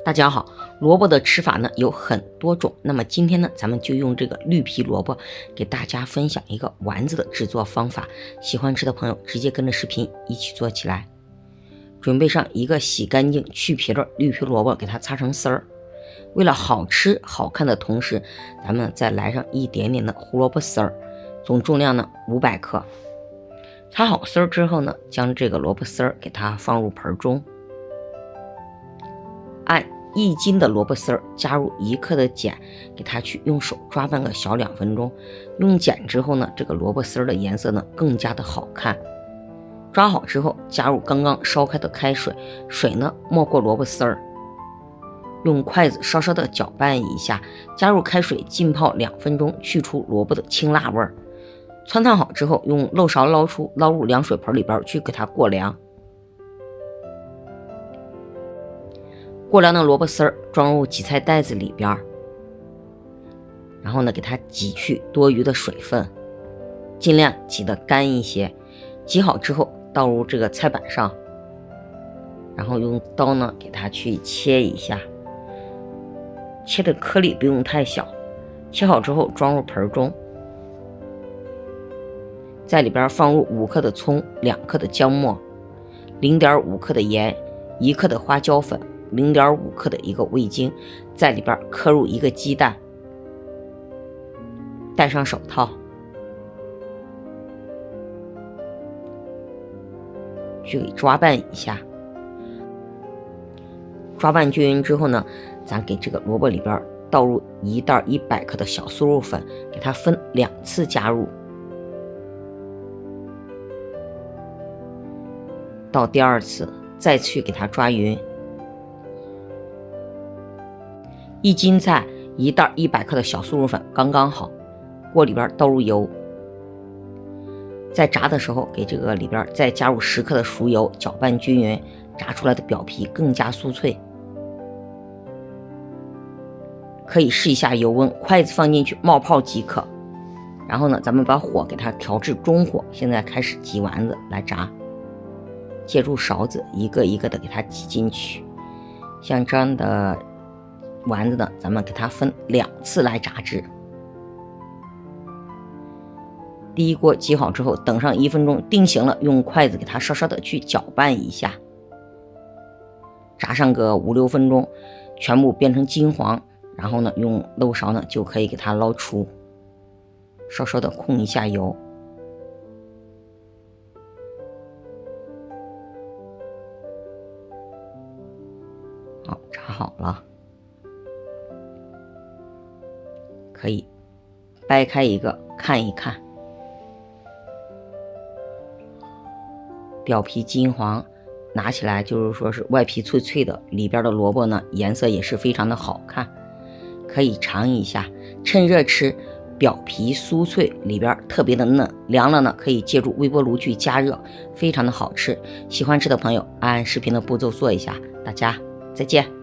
大家好，萝卜的吃法呢有很多种，那么今天呢咱们就用这个绿皮萝卜给大家分享一个丸子的制作方法，喜欢吃的朋友直接跟着视频一起做起来。准备上一个洗干净去皮的绿皮萝卜，给它擦成丝儿。为了好吃好看的同时，咱们再来上一点点的胡萝卜丝儿，总重量呢500克。擦好丝儿之后呢，将这个萝卜丝儿给它放入盆中，按1斤的萝卜丝儿加入1克的碱，给它去用手抓拌个小2分钟。用碱之后呢，这个萝卜丝儿的颜色呢更加的好看。抓好之后，加入刚刚烧开的开水，水呢没过萝卜丝儿，用筷子稍稍的搅拌一下，加入开水浸泡2分钟，去除萝卜的辛辣味儿。汆烫好之后，用漏勺捞入凉水盆里边去给它过凉。过凉的萝卜丝儿装入挤菜袋子里边，然后呢给它挤去多余的水分，尽量挤得干一些。挤好之后倒入这个菜板上，然后用刀呢给它去切一下，切的颗粒不用太小。切好之后装入盆中，在里边放入5克的葱、2克的姜末、0.5克的盐、1克的花椒粉、0.5克的一个味精，在里边磕入1个鸡蛋，戴上手套，去给抓拌一下。抓拌均匀之后呢，咱给这个萝卜里边倒入1袋100克的小酥肉粉，给它分2次加入。到第2次再去给它抓匀。1斤菜1袋100克的小酥肉粉刚刚好。锅里边倒入油，在炸的时候给这个里边再加入10克的熟油，搅拌均匀，炸出来的表皮更加酥脆。可以试一下油温，筷子放进去冒泡即可。然后呢，咱们把火给它调至中火，现在开始挤丸子来炸。借助勺子一个一个的给它挤进去。像这样的丸子呢，咱们给它分2次来炸制。第一锅挤好之后，等上1分钟，定型了，用筷子给它稍稍的去搅拌一下，炸上个5、6分钟，全部变成金黄，然后呢，用漏勺呢就可以给它捞出，稍稍的控一下油。好，炸好了，可以掰开一个看一看。表皮金黄，拿起来就是说是外皮脆脆的，里边的萝卜呢颜色也是非常的好看，可以尝一下。趁热吃，表皮酥脆，里边特别的嫩，凉了呢可以借助微波炉去加热，非常的好吃。喜欢吃的朋友按视频的步骤做一下。大家再见。